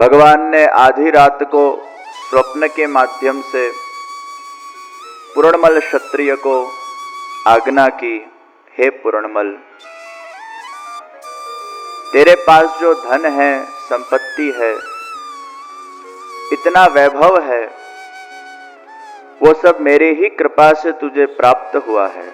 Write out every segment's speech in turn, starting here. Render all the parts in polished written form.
भगवान ने आधी रात को स्वप्न के माध्यम से पूर्णमल क्षत्रिय को आज्ञा की, हे पूर्णमल, तेरे पास जो धन है, संपत्ति है, इतना वैभव है, वो सब मेरी ही कृपा से तुझे प्राप्त हुआ है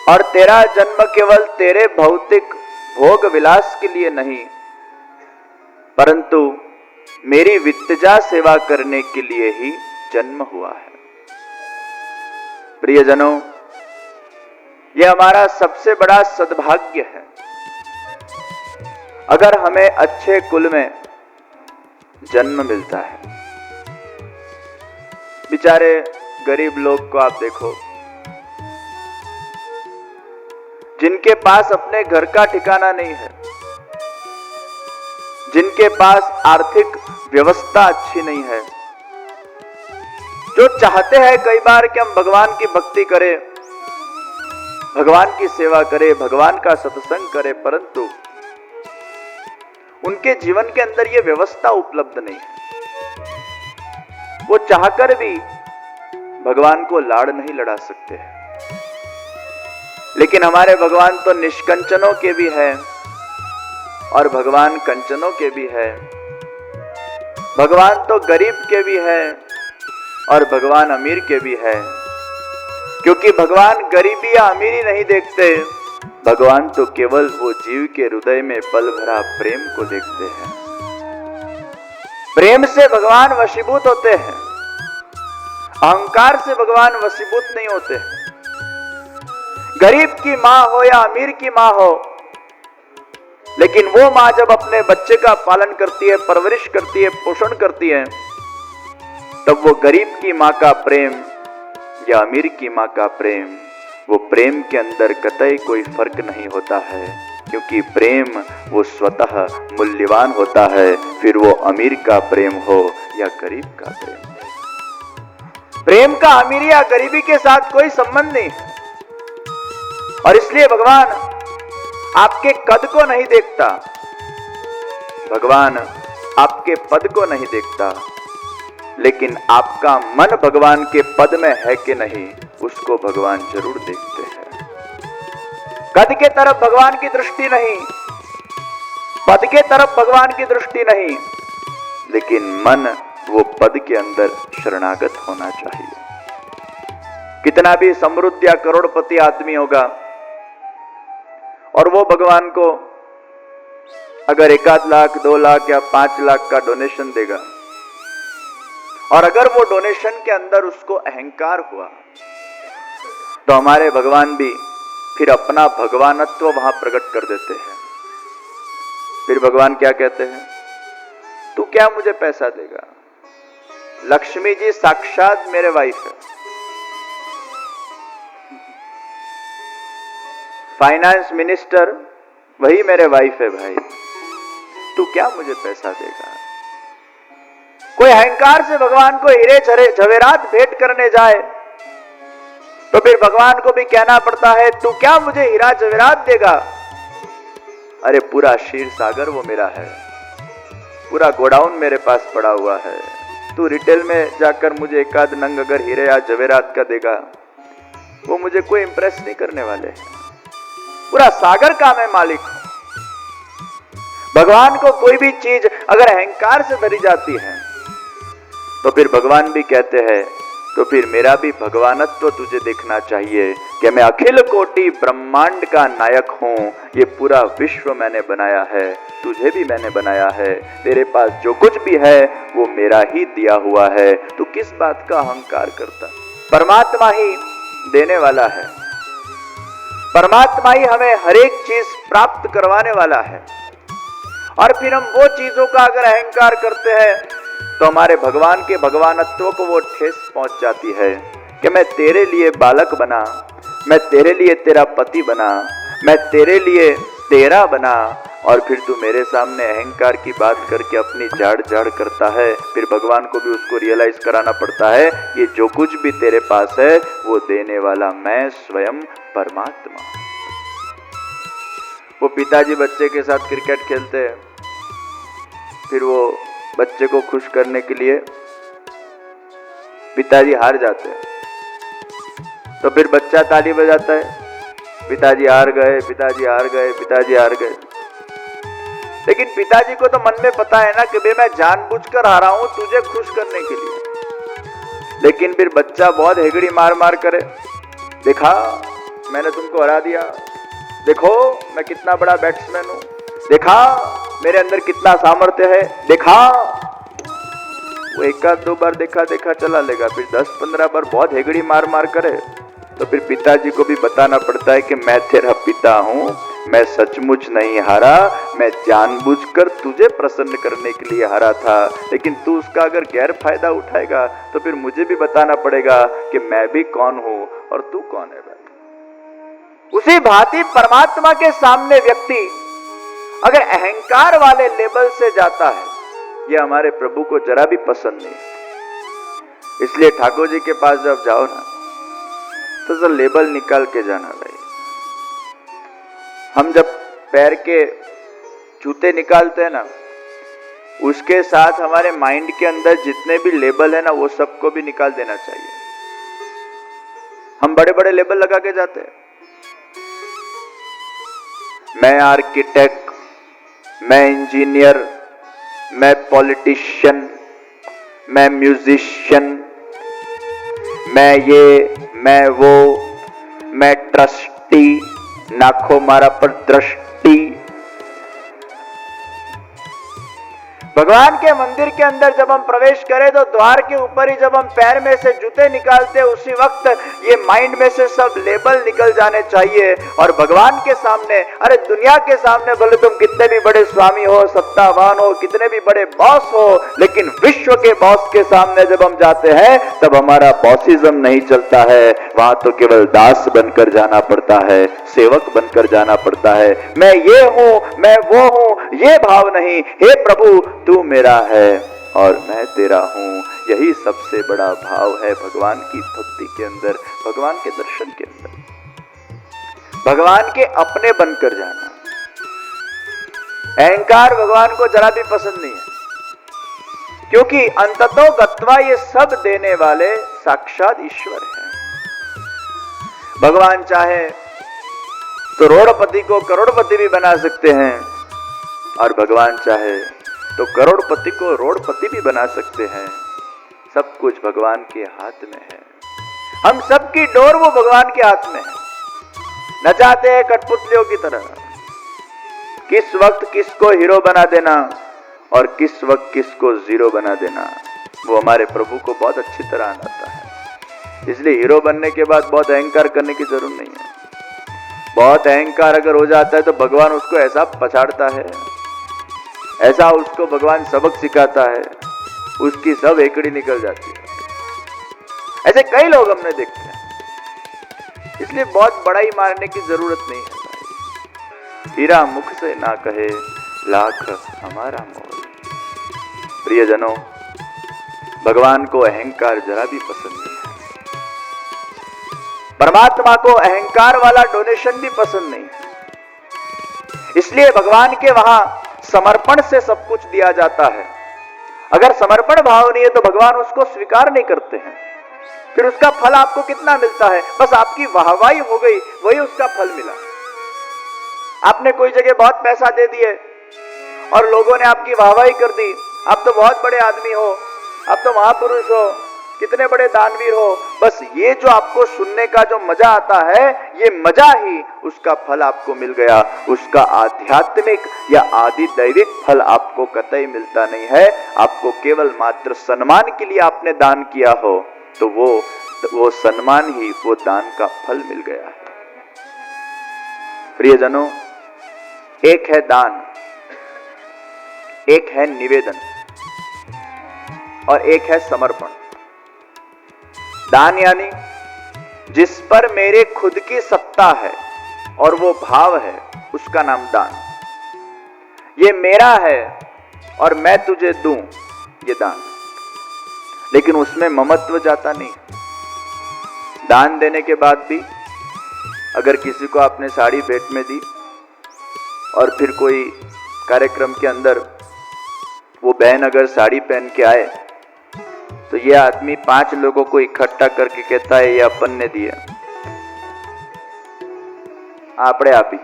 और तेरा जन्म केवल तेरे भौतिक भोग विलास के लिए नहीं, परंतु मेरी वित्तजा सेवा करने के लिए ही जन्म हुआ है। प्रियजनों, यह हमारा सबसे बड़ा सद्भाग्य है अगर हमें अच्छे कुल में जन्म मिलता है। बेचारे गरीब लोग को आप देखो, जिनके पास अपने घर का ठिकाना नहीं है, जिनके पास आर्थिक व्यवस्था अच्छी नहीं है, जो चाहते हैं कई बार कि हम भगवान की भक्ति करें, भगवान की सेवा करें, भगवान का सत्संग करें, परंतु उनके जीवन के अंदर यह व्यवस्था उपलब्ध नहीं है। वो चाहकर भी भगवान को लाड़ नहीं लड़ा सकते हैं। लेकिन हमारे भगवान तो निष्कंचनों के भी है और भगवान कंचनों के भी है। भगवान तो गरीब के भी है और भगवान अमीर के भी है, क्योंकि भगवान गरीबी या अमीरी नहीं देखते, भगवान तो केवल वो जीव के हृदय में पल भरा प्रेम को देखते हैं। प्रेम से भगवान वशीभूत होते हैं, अहंकार से भगवान वशीभूत नहीं होते हैं। गरीब की मां हो या अमीर की मां हो, लेकिन वो मां जब अपने बच्चे का पालन करती है, परवरिश करती है, पोषण करती है, तब वो गरीब की मां का प्रेम या अमीर की मां का प्रेम, वो प्रेम के अंदर कतई कोई फर्क नहीं होता है, क्योंकि प्रेम वो स्वतः मूल्यवान होता है, फिर वो अमीर का प्रेम हो या गरीब का प्रेम। प्रेम का अमीर या गरीबी के साथ कोई संबंध नहीं है। और इसलिए भगवान आपके कद को नहीं देखता, भगवान आपके पद को नहीं देखता, लेकिन आपका मन भगवान के पद में है कि नहीं, उसको भगवान जरूर देखते हैं। कद के तरफ भगवान की दृष्टि नहीं, पद के तरफ भगवान की दृष्टि नहीं, लेकिन मन वो पद के अंदर शरणागत होना चाहिए। कितना भी समृद्ध या करोड़पति आदमी होगा और वो भगवान को अगर 1 लाख 2 लाख या 5 लाख का डोनेशन देगा, और अगर वो डोनेशन के अंदर उसको अहंकार हुआ, तो हमारे भगवान भी फिर अपना भगवानत्व वहां प्रकट कर देते हैं। फिर भगवान क्या कहते हैं, तू क्या मुझे पैसा देगा? लक्ष्मी जी साक्षात मेरे वाइफ है, फाइनेंस मिनिस्टर वही मेरे वाइफ है भाई, तू क्या मुझे पैसा देगा? कोई अहंकार से भगवान को हीरे जवेरात भेंट करने जाए तो फिर भगवान को भी कहना पड़ता है, तू क्या मुझे हीरा जवेरात देगा? अरे पूरा क्षीर सागर वो मेरा है, पूरा गोडाउन मेरे पास पड़ा हुआ है, तू रिटेल में जाकर मुझे 1 नंग अगर हीरे या जवेरात का देगा, वो मुझे कोई इंप्रेस नहीं करने वाले हैं। पूरा सागर का मैं मालिक हूं। भगवान को कोई भी चीज अगर अहंकार से भरी जाती है, तो फिर भगवान भी कहते हैं, तो फिर मेरा भी भगवानत्व तुझे देखना चाहिए कि मैं अखिल कोटि ब्रह्मांड का नायक हूं, ये पूरा विश्व मैंने बनाया है, तुझे भी मैंने बनाया है, तेरे पास जो कुछ भी है वो मेरा ही दिया हुआ है, तू किस बात का अहंकार करता? परमात्मा ही देने वाला है, परमात्मा ही हमें हर एक चीज प्राप्त करवाने वाला है। और फिर हम वो चीजों का अगर अहंकार करते हैं, तो हमारे भगवान के भगवानत्व को वो ठेस पहुंच जाती है कि मैं तेरे लिए बालक बना, मैं तेरे लिए तेरा पति बना, मैं तेरे लिए तेरा बना, और फिर तू मेरे सामने अहंकार की बात करके अपनी झाड़ झाड़ करता है। फिर भगवान को भी उसको रियलाइज कराना पड़ता है, ये जो कुछ भी तेरे पास है वो देने वाला मैं स्वयं परमात्मा। वो पिताजी बच्चे के साथ क्रिकेट खेलते हैं, फिर वो बच्चे को खुश करने के लिए पिताजी हार जाते हैं, तो फिर बच्चा ताली बजाता है, पिताजी हार गए, पिताजी हार गए, पिताजी हार गए। लेकिन पिताजी को तो मन में पता है ना कि भाई मैं जानबूझकर हारा हूं तुझे खुश करने के लिए। लेकिन फिर बच्चा बहुत हेगड़ी मार मार करे, देखा मैंने तुमको हरा दिया, देखो मैं कितना बड़ा बैट्समैन हूं, देखा मेरे अंदर कितना सामर्थ्य है, देखा। वो एक आध दो बार देखा देखा चला लेगा, फिर 10-15 बार बहुत हेगड़ी मार मार करे तो फिर पिताजी को भी बताना पड़ता है कि मैं तेरा पिता हूं, मैं सचमुच नहीं हारा, मैं जानबूझकर तुझे प्रसन्न करने के लिए हारा था। लेकिन तू उसका अगर गैर फायदा उठाएगा तो फिर मुझे भी बताना पड़ेगा कि मैं भी कौन हूं और तू कौन है भाई। उसी भांति परमात्मा के सामने व्यक्ति अगर अहंकार वाले लेवल से जाता है, ये हमारे प्रभु को जरा भी पसंद नहीं। इसलिए ठाकुर जी के पास जब जाओ ना तो जो लेबल निकाल के जाना भाई। हम जब पैर के जूते निकालते हैं ना, उसके साथ हमारे माइंड के अंदर जितने भी लेबल है ना वो सबको भी निकाल देना चाहिए। हम बड़े बड़े लेबल लगा के जाते हैं, मैं आर्किटेक्ट, मैं इंजीनियर, मैं पॉलिटिशियन, मैं म्यूजिशियन, मैं ये, मैं वो, मैं ट्रस्टी, नाखो मारा पर दृष्टि। भगवान के मंदिर के अंदर जब हम प्रवेश करें तो द्वार के ऊपर ही जब हम पैर में से जूते निकालते हैं उसी वक्त ये माइंड में से सब लेबल निकल जाने चाहिए। और भगवान के सामने, अरे दुनिया के सामने भले तुम कितने भी बड़े स्वामी हो, सत्तावान हो, कितने भी बड़े बॉस हो, लेकिन विश्व के बॉस के सामने जब हम जाते हैं तब हमारा बॉसिज्म नहीं चलता है, वहां तो केवल दास बनकर जाना पड़ता है, सेवक बनकर जाना पड़ता है। मैं ये हूं, मैं वो हूं, ये भाव नहीं। हे प्रभु तू मेरा है और मैं तेरा हूं, यही सबसे बड़ा भाव है भगवान की भक्ति के अंदर, भगवान के दर्शन के अंदर, भगवान के अपने बनकर जाना। अहंकार भगवान को जरा भी पसंद नहीं है, क्योंकि अंततो गत्वा ये सब देने वाले साक्षात ईश्वर हैं। भगवान चाहे तो करोड़पति को करोड़पति भी बना सकते हैं, और भगवान चाहे तो करोड़पति को रोड़पति भी बना सकते हैं। सब कुछ भगवान के हाथ में है, हम सबकी डोर वो भगवान के हाथ में है। नचाते हैं कठपुतलियों की तरह, किस वक्त किसको हीरो बना देना और किस वक्त किसको जीरो बना देना वो हमारे प्रभु को बहुत अच्छी तरह आता है। इसलिए हीरो बनने के बाद बहुत अहंकार करने की जरूरत नहीं है। बहुत अहंकार अगर हो जाता है तो भगवान उसको ऐसा पछाड़ता है, ऐसा उसको भगवान सबक सिखाता है, उसकी सब एकड़ी निकल जाती है। ऐसे कई लोग हमने देखे हैं। इसलिए बहुत बड़ाई मारने की जरूरत नहीं है भाई। हीरा मुख से ना कहे लाख हमारा मोल। प्रियजनों, भगवान को अहंकार जरा भी पसंद नहीं है। परमात्मा को अहंकार वाला डोनेशन भी पसंद नहीं है। इसलिए भगवान के वहां समर्पण से सब कुछ दिया जाता है। अगर समर्पण भाव नहीं है तो भगवान उसको स्वीकार नहीं करते हैं। फिर उसका फल आपको कितना मिलता है? बस आपकी वाहवाही हो गई, वही उसका फल मिला। आपने कोई जगह बहुत पैसा दे दिए और लोगों ने आपकी वाहवाही कर दी, आप तो बहुत बड़े आदमी हो, आप तो महापुरुष हो, कितने बड़े दानवीर हो। बस ये जो आपको सुनने का जो मजा आता है, ये मजा ही उसका फल आपको मिल गया। उसका आध्यात्मिक या आदि दैविक फल आपको कतई मिलता नहीं है। आपको केवल मात्र सम्मान के लिए आपने दान किया हो तो वो सम्मान ही, वो दान का फल मिल गया है। प्रियजनों, एक है दान, एक है निवेदन और एक है समर्पण। दान यानी जिस पर मेरे खुद की सत्ता है और वो भाव है, उसका नाम दान। ये मेरा है और मैं तुझे दूं, ये दान। लेकिन उसमें ममत्व जाता नहीं। दान देने के बाद भी अगर किसी को आपने साड़ी भेंट में दी और फिर कोई कार्यक्रम के अंदर वो बहन अगर साड़ी पहन के आए तो ये आदमी 5 लोगों को इकट्ठा करके कहता है ये अपन ने दिया, आपड़े आप ही।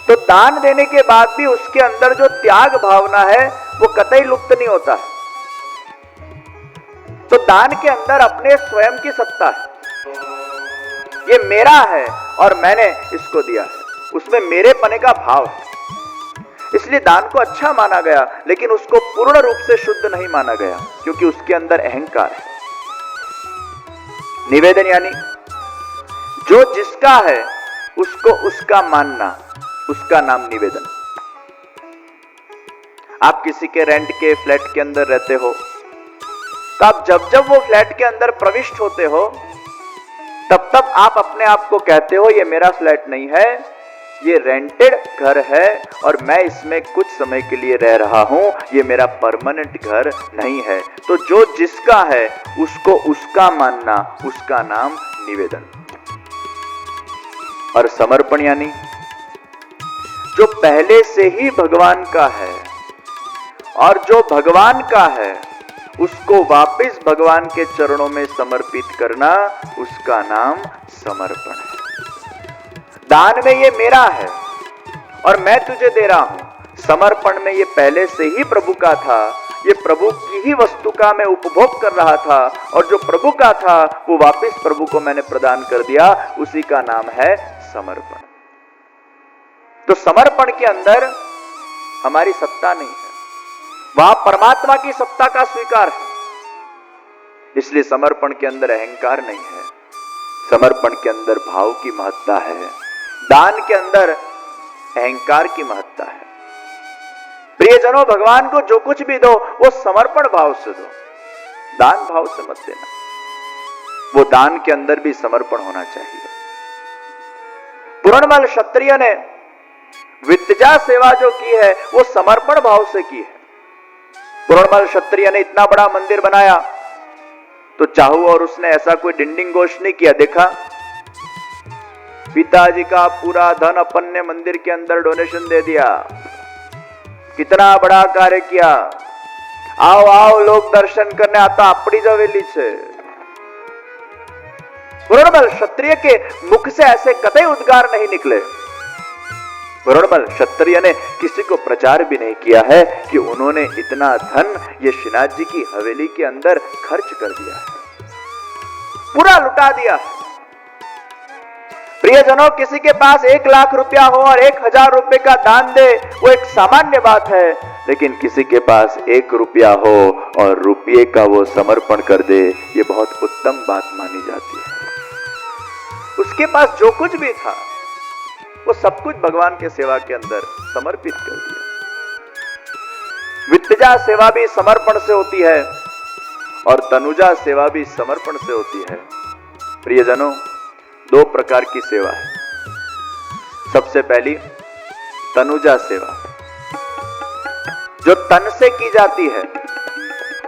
तो दान देने के बाद भी उसके अंदर जो त्याग भावना है वो कतई लुप्त नहीं होता है। तो दान के अंदर अपने स्वयं की सत्ता है, ये मेरा है और मैंने इसको दिया है, उसमें मेरे पने का भाव है। इसलिए दान को अच्छा माना गया, लेकिन उसको पूर्ण रूप से शुद्ध नहीं माना गया, क्योंकि उसके अंदर अहंकार है। निवेदन यानी जो जिसका है उसको उसका मानना, उसका नाम निवेदन। आप किसी के रेंट के फ्लैट के अंदर रहते हो, तो आप जब जब वो फ्लैट के अंदर प्रविष्ट होते हो तब तब आप अपने आप को कहते हो ये मेरा फ्लैट नहीं है, ये रेंटेड घर है और मैं इसमें कुछ समय के लिए रह रहा हूं, ये मेरा परमानेंट घर नहीं है। तो जो जिसका है उसको उसका मानना, उसका नाम निवेदन। और समर्पण यानी जो पहले से ही भगवान का है और जो भगवान का है उसको वापस भगवान के चरणों में समर्पित करना, उसका नाम समर्पण है। दान में ये मेरा है और मैं तुझे दे रहा हूं, समर्पण में ये पहले से ही प्रभु का था, ये प्रभु की ही वस्तु का मैं उपभोग कर रहा था और जो प्रभु का था वो वापस प्रभु को मैंने प्रदान कर दिया, उसी का नाम है समर्पण। तो समर्पण के अंदर हमारी सत्ता नहीं है, वहां परमात्मा की सत्ता का स्वीकार है। इसलिए समर्पण के अंदर अहंकार नहीं है, समर्पण के अंदर भाव की महत्ता है। दान के अंदर अहंकार की महत्ता है। प्रियजनों, भगवान को जो कुछ भी दो वो समर्पण भाव से दो, दान भाव से मत देना। वो दान के अंदर भी समर्पण होना चाहिए। पुरणमल क्षत्रिय ने वित्तजा सेवा जो की है वो समर्पण भाव से की है। पुरणमल क्षत्रिय ने इतना बड़ा मंदिर बनाया तो चाहू और उसने ऐसा कोई डिंडिंग घोष नहीं किया, देखा पिताजी का पूरा धन अपन ने मंदिर के अंदर डोनेशन दे दिया, कितना बड़ा कार्य किया, आओ आओ लोग दर्शन करने आता अपनी जवेली से। पुरणमल क्षत्रिय के मुख से ऐसे कतई उद्गार नहीं निकले। पुरणमल क्षत्रिय ने किसी को प्रचार भी नहीं किया है कि उन्होंने इतना धन ये श्रीनाथ जी की हवेली के अंदर खर्च कर दिया है, पूरा लुटा दिया है। प्रियजनों, किसी के पास 1 लाख रुपया हो और 1000 रुपए का दान दे वो एक सामान्य बात है, लेकिन किसी के पास 1 रुपया हो और रुपये का वो समर्पण कर दे, ये बहुत उत्तम बात मानी जाती है। उसके पास जो कुछ भी था वो सब कुछ भगवान के सेवा के अंदर समर्पित कर दिया। वित्तजा सेवा भी समर्पण से होती है और तनुजा सेवा भी समर्पण से होती है। प्रियजनों, 2 प्रकार की सेवा है। सबसे पहली तनुजा सेवा, जो तन से की जाती है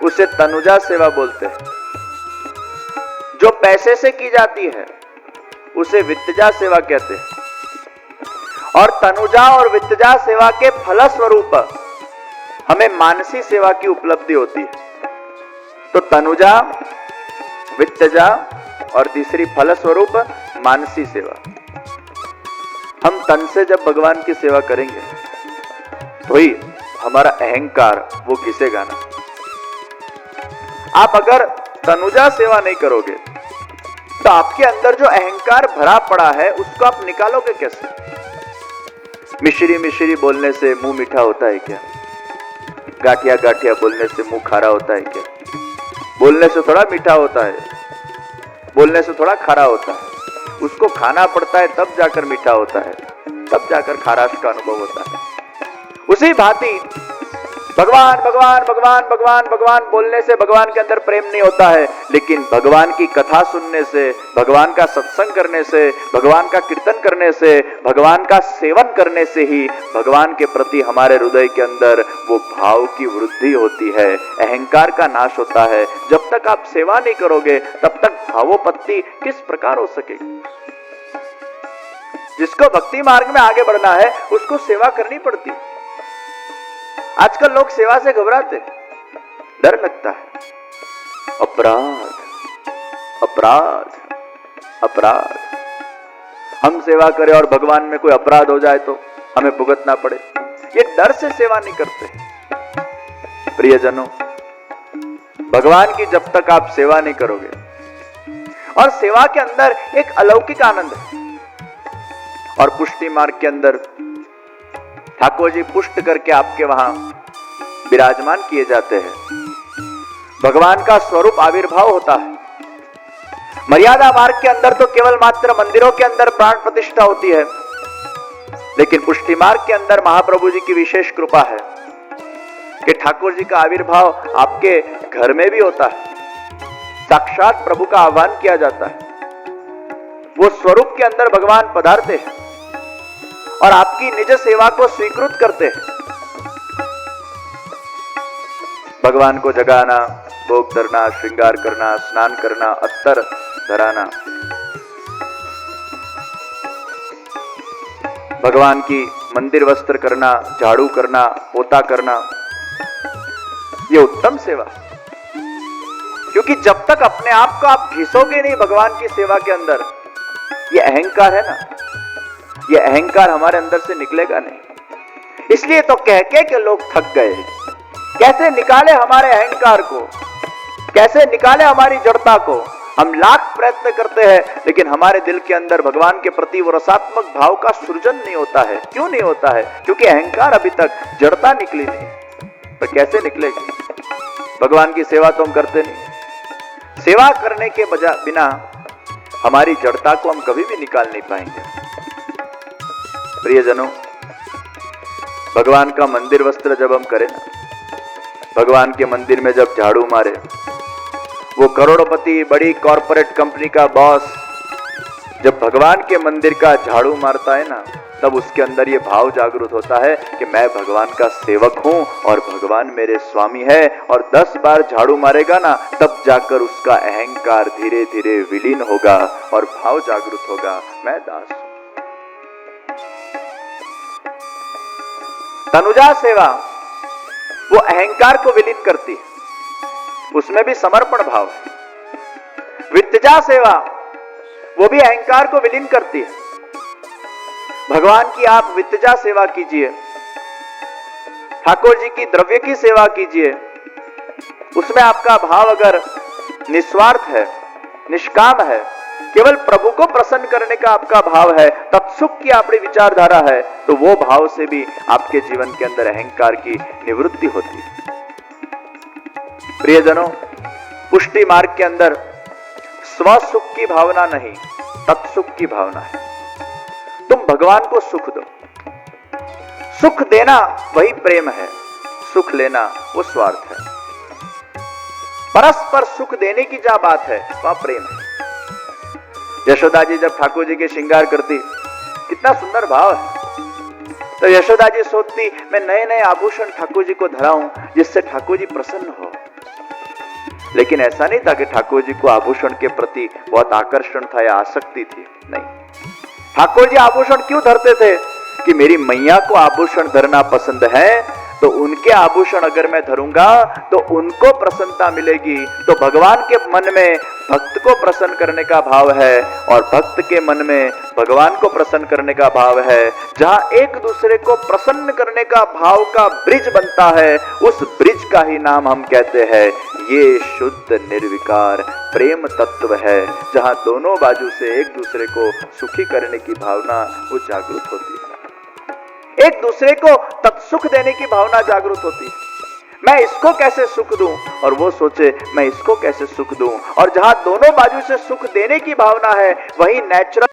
उसे तनुजा सेवा बोलते हैं। जो पैसे से की जाती है उसे वित्तजा सेवा कहते हैं। और तनुजा और वित्तजा सेवा के फलस्वरूप हमें मानसी सेवा की उपलब्धि होती है। तो तनुजा, वित्तजा और तीसरी फलस्वरूप मानसी सेवा। हम तन से जब भगवान की सेवा करेंगे तो ही हमारा अहंकार वो घिसेगा ना। आप अगर तनुजा सेवा नहीं करोगे तो आपके अंदर जो अहंकार भरा पड़ा है उसको आप निकालोगे कैसे? मिश्री मिश्री बोलने से मुंह मीठा होता है क्या? गाठिया गाठिया बोलने से मुंह खारा होता है क्या? बोलने से थोड़ा मीठा होता है, बोलने से थोड़ा खारा होता है। उसको खाना पड़ता है तब जाकर मीठा होता है, तब जाकर खाराश का अनुभव होता है। उसी भांति भगवान भगवान भगवान भगवान भगवान बोलने से भगवान के अंदर प्रेम नहीं होता है, लेकिन भगवान की कथा सुनने से, भगवान का सत्संग करने से, भगवान का कीर्तन करने से, भगवान का सेवन करने से ही भगवान के प्रति हमारे हृदय के अंदर वो भाव की वृद्धि होती है, अहंकार का नाश होता है। जब तक आप सेवा नहीं करोगे तब तक भावोपत्ति किस प्रकार हो सकेगी? जिसको भक्ति मार्ग में आगे बढ़ना है उसको सेवा करनी पड़ती है। आजकल लोग सेवा से घबराते, डर लगता है। अपराध, अपराध, अपराध। हम सेवा करें और भगवान में कोई अपराध हो जाए तो हमें भुगतना पड़े, ये डर से सेवा नहीं करते। प्रियजनों, भगवान की जब तक आप सेवा नहीं करोगे, और सेवा के अंदर एक अलौकिक आनंद है, और पुष्टि मार्ग के अंदर ठाकुर जी पुष्ट करके आपके वहां विराजमान किए जाते हैं। भगवान का स्वरूप आविर्भाव होता है। मर्यादा मार्ग के अंदर तो केवल मात्र मंदिरों के अंदर प्राण प्रतिष्ठा होती है, लेकिन पुष्टि मार्ग के अंदर महाप्रभु जी की विशेष कृपा है कि ठाकुर जी का आविर्भाव आपके घर में भी होता है। साक्षात प्रभु का आह्वान किया जाता है, वो स्वरूप के अंदर भगवान पधारते हैं और आपकी निज सेवा को स्वीकृत करते हैं। भगवान को जगाना, भोग धरना, श्रृंगार करना, स्नान करना, अत्तर धराना, भगवान की मंदिर वस्त्र करना, झाड़ू करना, पोता करना, ये उत्तम सेवा। क्योंकि जब तक अपने आप को आप घिसोगे नहीं भगवान की सेवा के अंदर, ये अहंकार है ना, ये अहंकार हमारे अंदर से निकलेगा नहीं। इसलिए तो कह के लोग थक गए। कैसे निकाले हमारे अहंकार को, कैसे निकाले हमारी जड़ता को। हम लाख प्रयत्न करते हैं, लेकिन हमारे दिल के अंदर भगवान के प्रति वो रसात्मक भाव का सृजन नहीं होता है। क्यों नहीं होता है? क्योंकि अहंकार अभी तक जड़ता निकली नहीं। तो कैसे निकलेगी? भगवान की सेवा तो हम करते नहीं। सेवा करने के बिना हमारी जड़ता को हम कभी भी निकाल नहीं पाएंगे। प्रियजनों, भगवान का मंदिर वस्त्र जब हम करें ना, भगवान के मंदिर में जब झाड़ू मारे, वो करोड़पति बड़ी कॉरपोरेट कंपनी का बॉस जब भगवान के मंदिर का झाड़ू मारता है ना, तब उसके अंदर ये भाव जागृत होता है कि मैं भगवान का सेवक हूं और भगवान मेरे स्वामी है। और 10 बार झाड़ू मारेगा ना, तब जाकर उसका अहंकार धीरे धीरे विलीन होगा और भाव जागृत होगा, मैं दास हूं। तनुजा सेवा वो अहंकार को विलीन करती है, उसमें भी समर्पण भाव है। वित्तजा सेवा वो भी अहंकार को विलीन करती है। भगवान की आप वित्तजा सेवा कीजिए, ठाकुर जी की द्रव्य की सेवा कीजिए, उसमें आपका भाव अगर निस्वार्थ है, निष्काम है, केवल प्रभु को प्रसन्न करने का आपका भाव है, तत्सुख की आपकी विचारधारा है, तो वो भाव से भी आपके जीवन के अंदर अहंकार की निवृत्ति होती है। प्रियजनों, पुष्टि मार्ग के अंदर स्वसुख की भावना नहीं, तत्सुख की भावना है। तुम भगवान को सुख दो। सुख देना वही प्रेम है, सुख लेना वो स्वार्थ है। परस्पर सुख देने की जहां बात है वहां प्रेम है। यशोदा जी जब ठाकुर जी के श्रृंगार करती, कितना सुंदर भाव है। तो यशोदा जी सोचती, मैं नए नए आभूषण ठाकुर जी को धराऊं जिससे ठाकुर जी प्रसन्न हो। लेकिन ऐसा नहीं था कि ठाकुर जी को आभूषण के प्रति बहुत आकर्षण था या आसक्ति थी, नहीं। ठाकुर जी आभूषण क्यों धरते थे? कि मेरी मैया को आभूषण धरना पसंद है, तो उनके आभूषण अगर मैं धरूंगा तो उनको प्रसन्नता मिलेगी। तो भगवान के मन में भक्त को प्रसन्न करने का भाव है और भक्त के मन में भगवान को प्रसन्न करने का भाव है। जहां एक दूसरे को प्रसन्न करने का भाव का ब्रिज बनता है, उस ब्रिज का ही नाम हम कहते हैं ये शुद्ध निर्विकार प्रेम तत्व है। जहां दोनों बाजू से एक दूसरे को सुखी करने की भावना वो जागृत होती है, एक दूसरे को तत्सुख देने की भावना जागृत होती है। मैं इसको कैसे सुख दूं और वो सोचे मैं इसको कैसे सुख दूं। और जहां दोनों बाजू से सुख देने की भावना है, वही नेचुरल